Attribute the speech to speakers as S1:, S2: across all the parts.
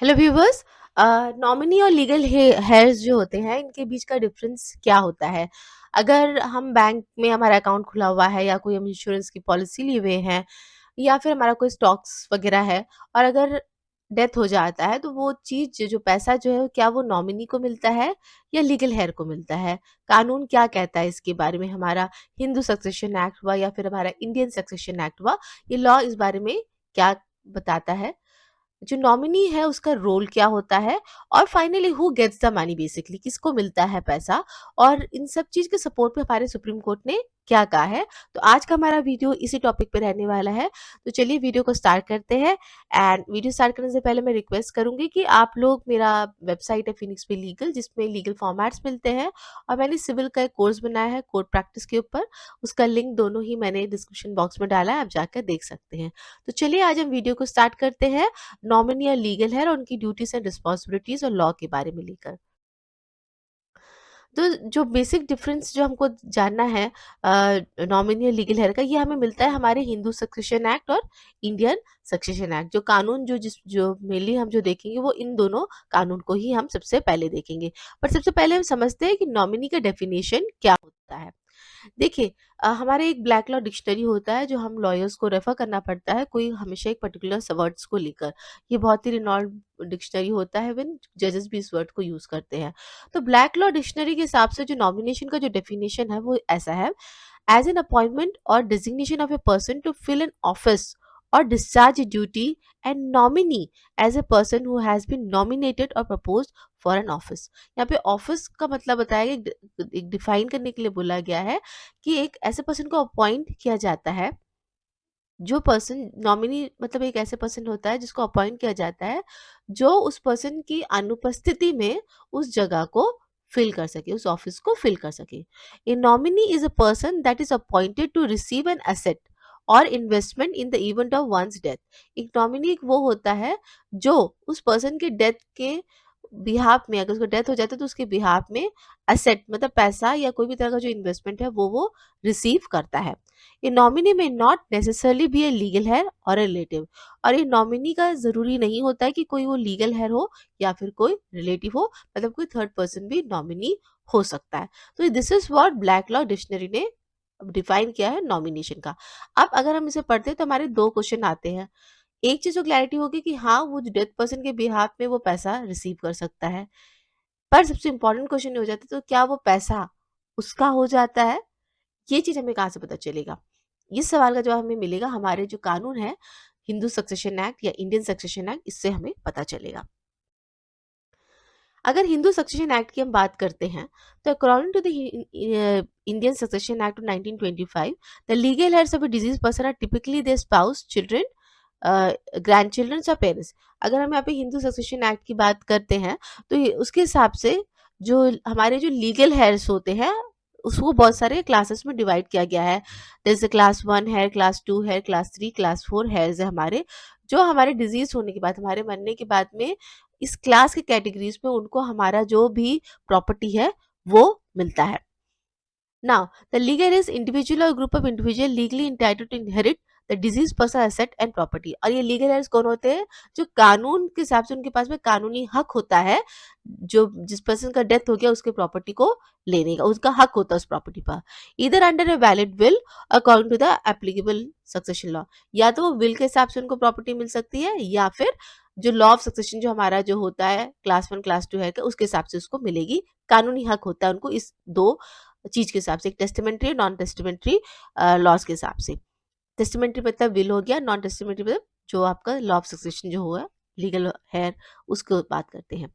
S1: Hello viewers. Nominee और legal hairs जो होते हैं इनके बीच का डिफरेंस क्या होता है? अगर हम बैंक में हमारा अकाउंट खुला हुआ है या कोई हम इंश्योरेंस की पॉलिसी लिए हुए हैं या फिर हमारा कोई स्टॉक्स वगैरह है और अगर डेथ हो जाता है तो वो चीज़ जो पैसा जो है क्या वो नॉमिनी को मिलता है या लीगल हेयर को मिलता है? कानून क्या कहता है इसके बारे में? हमारा हिंदू सक्सेशन एक्ट हुआ या फिर हमारा इंडियन सक्सेशन एक्ट हुआ, ये लॉ इस बारे में क्या बताता है? जो नॉमिनी है उसका रोल क्या होता है और finally who gets the money, basically किसको मिलता है पैसा, और इन सब चीज के सपोर्ट पे हमारे सुप्रीम कोर्ट ने क्या कहा है। तो आज का हमारा वीडियो इसी टॉपिक पे रहने वाला है। तो चलिए वीडियो को स्टार्ट करते हैं। एंड वीडियो स्टार्ट करने से पहले मैं रिक्वेस्ट करूंगी कि आप लोग, मेरा वेबसाइट है फिनिक्स पे लीगल, जिसमें लीगल फॉर्मेट्स मिलते हैं और मैंने सिविल का एक कोर्स बनाया है कोर्ट प्रैक्टिस के ऊपर। उसका लिंक दोनों ही मैंने डिस्क्रिप्शन बॉक्स में डाला है, आप जाकर देख सकते हैं। तो चलिए आज हम वीडियो को स्टार्ट करते हैं नॉमिनी या लीगल है और उनकी ड्यूटीज एंड रिस्पॉन्सिबिलिटीज और लॉ के बारे में लेकर। तो जो बेसिक डिफरेंस जो हमको जानना है नॉमिनी और लीगल हेयर का, ये हमें मिलता है हमारे हिंदू सक्सेशन एक्ट और इंडियन सक्सेशन एक्ट। जो कानून जो मेनली हम जो देखेंगे वो इन दोनों कानून को ही हम सबसे पहले देखेंगे। पर सबसे पहले हम समझते हैं कि नॉमिनी का डेफिनेशन क्या होता है। देखिए, हमारे एक ब्लैक लॉ डिक्शनरी होता है जो हम लॉयर्स को रेफर करना पड़ता है कोई हमेशा एक पर्टिकुलर वर्ड्स को लेकर। ये बहुत ही रिनॉल्ड डिक्शनरी होता है, व्हेन जजेस भी इस वर्ड को यूज करते हैं। तो ब्लैक लॉ डिक्शनरी के हिसाब से जो नॉमिनेशन का जो डेफिनेशन है वो ऐसा है: as an appointment or designation of a person to fill an office or discharge a duty, and nominee as a person who has been nominated or proposed for an office। यहाँ पे office का मतलब बताया गया, एक define करने के लिए बोला गया है कि एक ऐसे पर्सन को अपॉइंट किया जाता है। जो पर्सन नॉमिनी मतलब एक ऐसे पर्सन होता है जिसको अपॉइंट किया जाता है जो उस पर्सन की अनुपस्थिति में उस जगह को फिल कर सके, उस ऑफिस को फिल कर सके। A nominee is a person that is appointed to receive an asset और investment in the event of one's death. एक नॉमिनी एक वो होता है जो उस पर्सन के डेथ के बिहाफ में, अगर उसको डेथ हो जाता है तो उसके बिहाफ में एसेट मतलब पैसा या कोई भी तरह का जो इन्वेस्टमेंट है वो रिसीव करता है। ये नॉमिनी में नॉट नेसेसरली भी ए लीगल हेयर और ए रिलेटिव। और ये नॉमिनी का जरूरी नहीं होता है कि कोई वो लीगल हेयर हो या फिर कोई रिलेटिव हो, मतलब कोई थर्ड पर्सन भी नॉमिनी हो सकता है। तो this is what black law dictionary ने डिफाइन किया है नॉमिनेशन का। अब अगर हम इसे पढ़ते हैं तो हमारे दो क्वेश्चन आते हैं। एक चीज तो क्लैरिटी होगी कि हाँ, वो डेथ पर्सन के बिहाफ में वो पैसा रिसीव कर सकता है। पर सबसे इंपॉर्टेंट क्वेश्चन हो जाता है, तो क्या वो पैसा उसका हो जाता है? ये चीज हमें कहाँ से पता चलेगा? इस सवाल का जवाब हमें मिलेगा हमारे जो कानून है हिंदू सक्सेशन एक्ट या इंडियन सक्सेशन एक्ट, इससे हमें पता चलेगा। अगर हिंदू सक्सेशन एक्ट की हम बात करते हैं तो according to the Indian succession act of 1925, the legal heirs of a deceased person are typically their spouse, children, grand children या पेरेंट्स। अगर हम यहाँ पे हिंदू सक्सेशन एक्ट की बात करते हैं तो उसके हिसाब से जो हमारे जो लीगल हेयर्स होते हैं उसको बहुत सारे क्लासेस में डिवाइड किया गया है। जैसे क्लास 1 है, क्लास 2 है, क्लास 3, क्लास 4 हेयर्स है हमारे, जो हमारे डिजीज होने के बाद, हमारे मरने के बाद में इस क्लास के कैटेगरीज में उनको हमारा जो भी प्रॉपर्टी है वो मिलता है। Now, the legal is individual or group of individual legally entitled to inherit the deceased person asset and property। और ये लीगल हेयर्स कौन होते हैं? जो कानून के हिसाब से उनके पास में कानूनी हक होता है, जो जिस पर्सन का डेथ हो गया उसके प्रॉपर्टी को लेने का उसका हक होता है उस प्रॉपर्टी पर। इधर under a valid will according to the applicable succession law, या तो वो विल के हिसाब से उनको प्रॉपर्टी मिल सकती है या फिर जो लॉ ऑफ सक्सेशन जो हमारा जो होता है क्लास 1 क्लास 2 है उसके हिसाब से उसको मिलेगी। कानूनी हक होता है उनको इस दो चीज के हिसाब से, एक टेस्टिमेंट्री और नॉन टेस्टिमेंट्री लॉज के हिसाब से। टेस्टिमेंट्री मतलब विल हो गया, नॉन टेस्टिमेंट्री मतलब जो आपका लॉ ऑफ सक्सेशन जो हुआ लीगल हेयर, उसको बात करते हैं।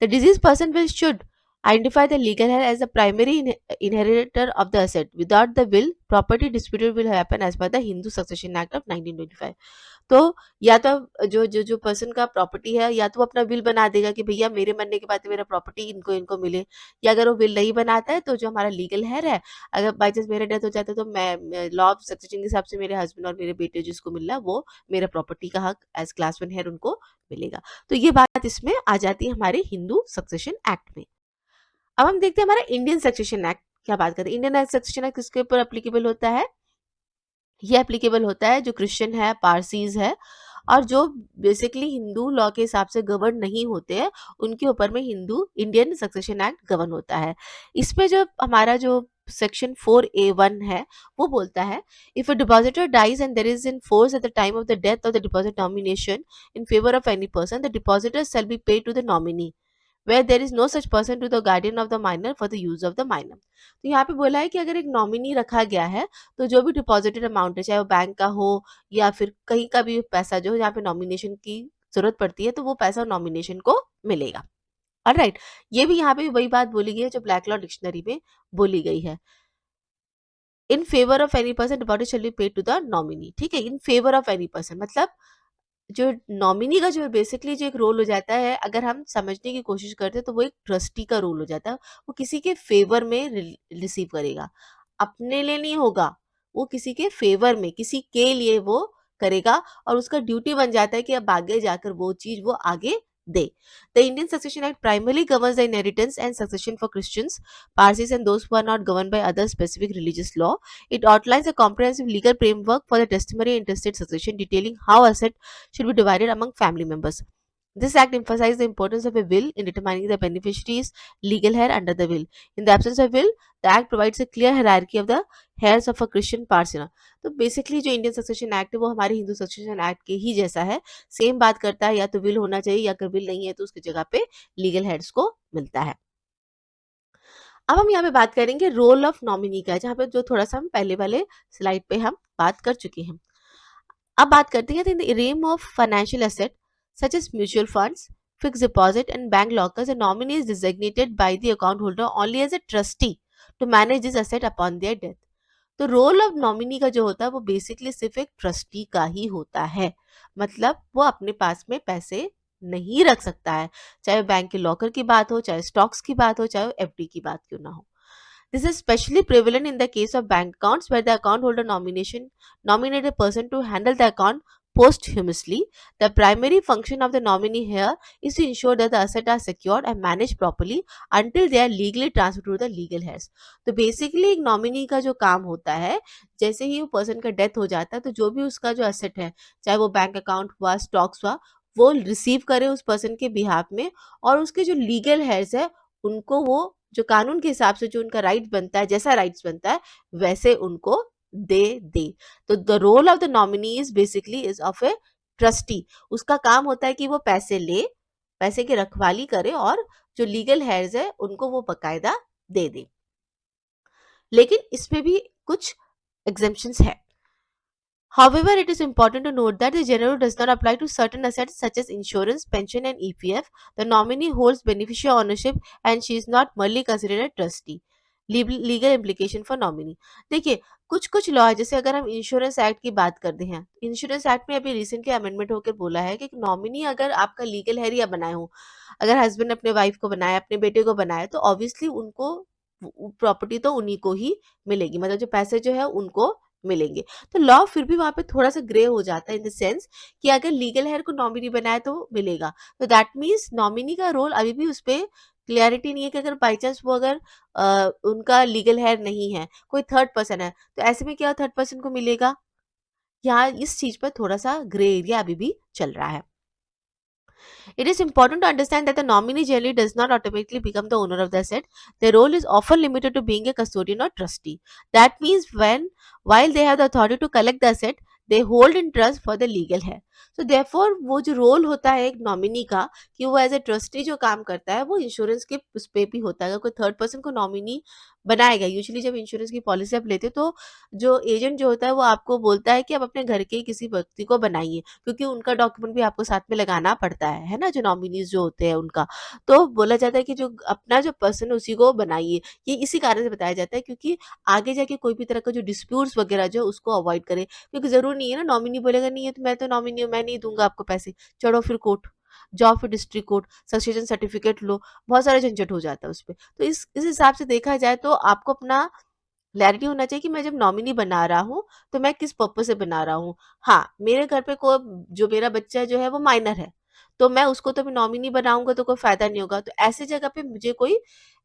S1: The deceased person will should identify the legal heir as the primary inheritor of the asset. Without the will, property dispute will happen as per the Hindu Succession Act of 1925। तो या तो जो person का property है या तो वो अपना विल बना देगा कि भैया मेरे मरने के बाद मेरा प्रॉपर्टी इनको इनको मिले, या अगर वो विल नहीं बनाता है तो जो हमारा लीगल हेयर है, अगर बाई चांस मेरा डेथ हो जाता है तो मैं लॉ ऑफ सक्सेशन के हिसाब से मेरे हस्बैंड और मेरे बेटे जिसको मिल रहा है वो मेरा प्रॉपर्टी का हक एज क्लास 1 हेयर उनको मिलेगा। तो ये बात इसमें आ जाती है हमारे हिंदू सक्सेशन एक्ट में। अब हम देखते हैं हमारा इंडियन सक्सेशन एक्ट क्या बात करते हैं। इंडियन सक्सेशन एक्ट किसके ऊपर एप्लीकेबल होता है? ये एप्लीकेबल होता है जो क्रिश्चियन है, पारसीज है और जो बेसिकली हिंदू लॉ के हिसाब से गवर्न नहीं होते हैं, उनके ऊपर में Hindu Indian succession act govern होता है। इसमें जो हमारा जो सेक्शन 4A1 है, वो बोलता है, if a depositor dies and there is in force at the time of the death of the deposit nomination in favour of any person, the depositor shall be paid to the nominee where there is no such person to the guardian of the minor for the use of the minor। तो यहाँ पे बोला है कि अगर एक nominee रखा गया है, तो जो भी डिपॉजिटेड अमाउंट है, चाहे वो बैंक का हो या फिर कहीं का भी पैसा जो है जहाँ पे नॉमिनेशन की जरूरत पड़ती है, तो वो पैसा नॉमिनेशन को मिलेगा। ऑलराइट, ये भी यहाँ पे वही बात बोली गई है जो ब्लैक लॉ डिक्शनरी में बोली गई है। In favour of any person deposit shall be paid to the nominee. ठीक है, in favour of any person मतलब जो नॉमिनी का जो बेसिकली जो एक रोल हो जाता है, अगर हम समझने की कोशिश करते हैं, तो वो एक ट्रस्टी का रोल हो जाता है। वो किसी के फेवर में रिसीव करेगा, अपने लिए नहीं होगा, वो किसी के फेवर में, किसी के लिए वो करेगा, और उसका ड्यूटी बन जाता है कि अब आगे जाकर वो चीज वो आगे दे। The Indian succession act primarily governs the inheritance and succession for Christians, Parsis and those who are not governed by other specific religious law. It outlines a comprehensive legal framework for the testimony and intestate succession, detailing how assets should be divided among family members. This act emphasizes the importance of a will in determining the beneficiary's legal heir under the will. In the absence of will, the act provides a clear hierarchy of the heirs of a Christian parsona. तो basically जो Indian succession act है वो हमारे Hindu succession act के ही जैसा है, same बात करता है, या तो विल होना चाहिए, या अगर विल नहीं है तो उसकी जगह पे लीगल हेड्स को मिलता है। अब हम यहाँ पे बात करेंगे रोल ऑफ नॉमिनी का, जहाँ पे जो थोड़ा सा हम पहले वाले स्लाइड पे हम बात कर चुके हैं। अब बात करते हैं in the realm of financial asset such as mutual funds, fix deposit and bank lockers, and nominee is designated by the account holder only as a trustee to manage this asset upon their death. तो role of nominee का जो होता है वो basically सिर्फ एक trustee का ही होता है, मतलब वो अपने पास में पैसे नहीं रख सकता है, चाहे बैंक के लॉकर की बात हो, चाहे स्टॉक्स की बात हो, चाहे एफडी की बात क्यों ना हो। This is especially prevalent in the case of bank accounts where the account holder nominate a person to handle the account posthumously. The primary function of the nominee here is to ensure that the assets are secured and managed properly until they are legally transferred to the legal heirs. तो basically एक nominee का जो काम होता है, जैसे ही वो person का डेथ हो जाता है, तो जो भी उसका जो एसेट है, चाहे वो बैंक अकाउंट हुआ, स्टॉक्स हुआ, वो रिसीव करे उस पर्सन के बिहाफ में, और उसके जो लीगल हेयर्स है उनको वो जो कानून के हिसाब से जो उनका राइट बनता है, जैसा राइट्स बनता है वैसे उनको दे। तो the role of the nominee is basically is of a trustee. उसका काम होता है कि वो पैसे ले, पैसे की रखवाली करे, और जो लीगल हेयर्स है उनको वो बकायदा दे। लेकिन इसमें भी कुछ एग्जेम्पशंस है। However, it is important to note that the general rule does not apply to certain assets such as insurance, pension, and EPF. The nominee holds beneficial ownership and she is not merely considered a trustee. Legal implication for nominee. देखिए, कुछ कुछ law है, जैसे अगर हम insurance act की बात करते हैं, इंश्योरेंस एक्ट में अभी रिसेंटली अमेंडमेंट होकर बोला है कि नॉमिनी अगर आपका लीगल हेयर या बनाए हो, अगर हस्बैंड अपने वाइफ को बनाया, अपने बेटे को बनाया, तो ऑब्वियसली उनको प्रॉपर्टी तो उन्हीं को ही मिलेगी, मतलब जो पैसे जो है उनको मिलेंगे। तो लॉ फिर भी वहां पे थोड़ा सा ग्रे हो जाता है, इन द सेंस कि अगर लीगल हेयर को नॉमिनी बनाए तो मिलेगा, तो दैट मीन्स नॉमिनी का रोल अभी भी उस पर क्लियरिटी नहीं है कि अगर बाई चांस वो अगर उनका लीगल हेयर नहीं है, कोई थर्ड पर्सन है, तो ऐसे में क्या थर्ड पर्सन को मिलेगा। यहाँ इस चीज पर थोड़ा सा ग्रे एरिया अभी भी चल रहा है। It is important to understand that the nominee generally does not automatically become the owner of the asset. Their role is often limited to being a custodian or trustee. That means while they have the authority to collect the asset, they hold in trust for the legal heir. So therefore वो जो role होता है एक nominee का, कि वो as a trustee जो काम करता है, वो इंश्योरेंस के उस पे भी होता है। अगर कोई थर्ड पर्सन को नॉमिनी बनाएगा, यूजुअली जब इंश्योरेंस की पॉलिसी आप लेते हो, तो जो एजेंट जो होता है वो आपको बोलता है कि आप अपने घर के ही किसी व्यक्ति को बनाइए, क्योंकि उनका डॉक्यूमेंट भी आपको साथ में लगाना पड़ता है ना, जो नॉमिनीज जो होते हैं उनका। तो बोला जाता है कि जो अपना जो पर्सन है उसी को बनाइए। ये इसी कारण से बताया जाता है क्योंकि आगे जाके कोई भी तरह का जो डिस्प्यूट्स वगैरह जो उसको अवॉइड करे, क्योंकि जरूर नहीं है ना, नॉमिनी बोलेगा नहीं है तो मैं तो नॉमिनी हूँ, मैं नहीं दूंगा आपको पैसे, चढ़ो फिर कोर्ट, जाओ फिर डिस्ट्रिक्ट कोर्ट, सक्सेशन सर्टिफिकेट लो, बहुत सारा झंझट हो जाता है उस पर। तो इस हिसाब से देखा जाए तो आपको अपना क्लैरिटी होना चाहिए कि मैं जब नॉमिनी बना रहा हूँ तो मैं किस पर्पज से बना रहा हूँ। हाँ, मेरे घर पे को जो मेरा बच्चा जो है वो माइनर है, तो मैं उसको तो नॉमिनी बनाऊंगा तो कोई फायदा नहीं होगा, तो ऐसी जगह पे मुझे कोई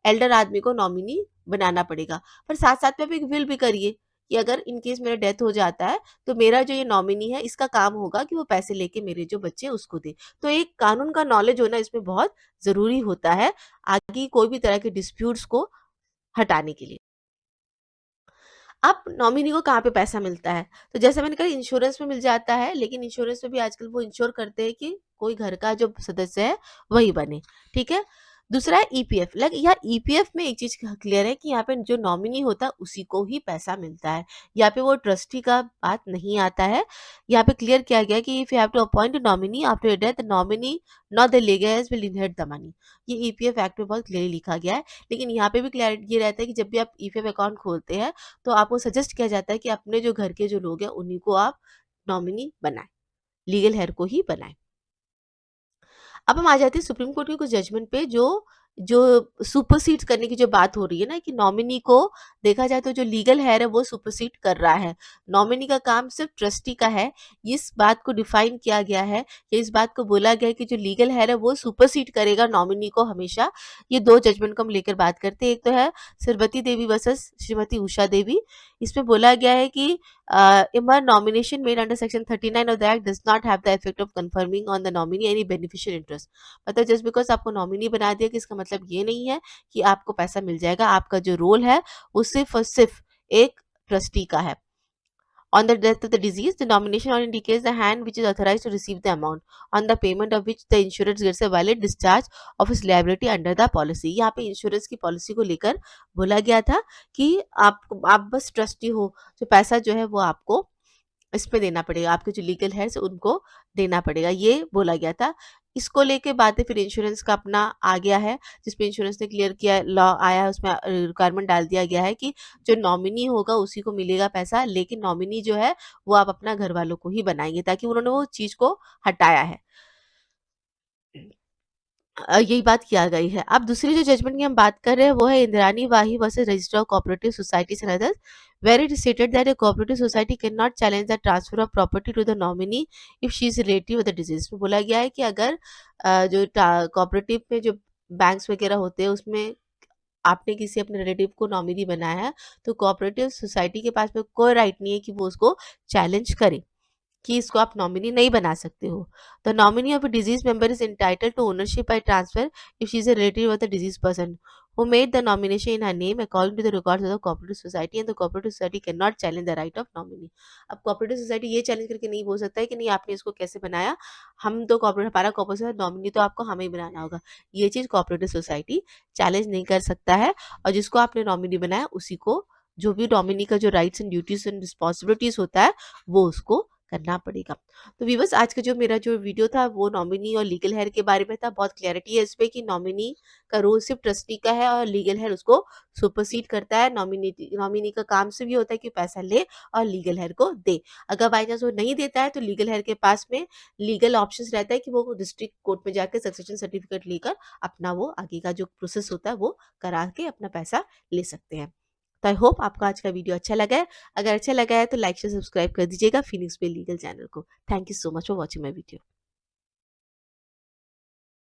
S1: एल्डर आदमी को नॉमिनी बनाना पड़ेगा। पर साथ साथ में आप एक विल भी करिए, कि अगर इन केस मेरा डेथ हो जाता है तो मेरा जो ये नॉमिनी है इसका काम होगा कि वो पैसे लेके मेरे जो बच्चे हैं उसको दे। तो एक कानून का नॉलेज होना इसमें बहुत ज़रूरी होता है, आगे कोई भी तरह के डिस्प्यूट्स को हटाने के लिए। अब नॉमिनी को कहाँ पे पैसा मिलता है? तो जैसे मैंने कहा इंश्योरेंस में मिल जाता है, लेकिन इंश्योरेंस में भी आजकल वो इंश्योर करते हैं कि कोई घर का जो सदस्य है वही बने, ठीक है? दूसरा है ईपीएफ। लाइक यार ईपीएफ में एक चीज़ क्लियर है कि यहाँ पे जो नॉमिनी होता है उसी को ही पैसा मिलता है। यहाँ पे वो ट्रस्टी का बात नहीं आता है। यहाँ पे क्लियर किया गया है कि if you have to appoint a nominee after your death, the nominee not the legal will inherit the money. ये ईपीएफ एक्ट में बहुत क्लियरली लिखा गया है। लेकिन यहाँ पे भी क्लैरिटी ये रहता है कि जब भी आप ईपीएफ अकाउंट खोलते हैं तो आपको सजेस्ट किया जाता है कि अपने जो घर के जो लोग हैं उन्हीं को आप नॉमिनी बनाएं, लीगल हेयर को ही बनाएं। अब हम आ जाते हैं सुप्रीम कोर्ट के कुछ जजमेंट पे, जो जो सुपरसीड करने की जो बात हो रही है ना, कि नॉमिनी को देखा जाए तो जो लीगल हेयर है वो सुपरसीड कर रहा है, नॉमिनी का काम सिर्फ ट्रस्टी का है। इस बात को डिफाइन किया गया है, या इस बात को बोला गया है कि जो लीगल हेयर है वो सुपरसीड करेगा नॉमिनी को हमेशा। ये दो जजमेंट को हम लेकर बात करते हैं। एक तो है सरबती देवी वर्सेस श्रीमती उषा देवी। इसमें बोला गया है कि a nomination made under section 39 of the act does not have the effect of confirming on the nominee any beneficial interest। मतलब जस्ट बिकॉज आपको नॉमिनी बना दिया कि इसका मतलब ये नहीं है कि आपको पैसा मिल जाएगा। आपका जो रोल है वो सिर्फ और सिर्फ एक ट्रस्टी का है। On the death of the deceased, the nomination only indicates the hand which is authorized to receive the amount, on the payment of which the insurer gets a valid discharge of his liability under the policy। यहाँ पे insurance की policy को लेकर बोला गया था कि आप बस ट्रस्टी हो, जो पैसा जो है वो आपको इसमें देना पड़ेगा, आपके जो लीगल है उनको देना पड़ेगा, ये बोला गया था। इसको लेके बातें फिर इंश्योरेंस का अपना आ गया है, जिसमें इंश्योरेंस ने क्लियर किया, लॉ आया है, उसमें रिक्वायरमेंट डाल दिया गया है कि जो नॉमिनी होगा उसी को मिलेगा पैसा, लेकिन नॉमिनी जो है वो आप अपना घर वालों को ही बनाएंगे, ताकि उन्होंने वो चीज़ को हटाया है। यही बात किया गई है। अब दूसरी जो जजमेंट की हम बात कर रहे हैं वो है Indrani Wahi versus register of cooperative societies and others, where it stated that a cooperative society can not challenge the transfer of property to the nominee if she is relative with the disease. में बोला गया है कि अगर जो cooperative में जो banks वगैरह होते हैं उसमें आपने किसी अपने रिलेटिव को नॉमिनी बनाया है, तो कोऑपरेटिव सोसाइटी के पास में कोई राइट नहीं है कि वो उसको चैलेंज करे कि इसको आप नॉमिनी नहीं बना सकते हो। The nominee of a deceased member is entitled to ownership by transfer if she is a relative of the deceased person who made the nomination in her name according to the records of the cooperative society, and the cooperative society can not challenge the right of nominee. अब cooperative society ये challenge करके नहीं बोल सकता है कि नहीं आपने इसको कैसे बनाया, हम तो कोऑपरेटिव, हमारा कोऑपरेटिव नॉमिनी तो आपको हमें ही बनाना होगा। ये चीज़ कोऑपरेटिव सोसाइटी चैलेंज नहीं कर सकता है, और जिसको आपने नॉमिनी बनाया उसी को जो भी नॉमिनी का जो rights and duties and responsibilities होता है वो उसको करना पड़ेगा। तो व्यूअर्स, आज का जो मेरा जो वीडियो था वो नॉमिनी और लीगल हेयर के बारे में था। बहुत क्लैरिटी है इस पे कि नॉमिनी का रोल सिर्फ ट्रस्टी का है और लीगल हेयर उसको सुपरसीड करता है। नॉमिनी का काम सिर्फ ये होता है कि पैसा ले और लीगल हेयर को दे। अगर बाई चांस वो नहीं देता है तो लीगल हेयर के पास में लीगल ऑप्शंस रहता है कि वो डिस्ट्रिक्ट कोर्ट में जाकर सक्सेशन सर्टिफिकेट लेकर अपना वो आगे का जो प्रोसेस होता है वो करा के अपना पैसा ले सकते हैं। तो आई होप आपको आज का वीडियो अच्छा लगा है। अगर अच्छा लगा है तो लाइक शेयर सब्सक्राइब कर दीजिएगा फिनिक्स पे लीगल चैनल को। Thank you so much for watching my video.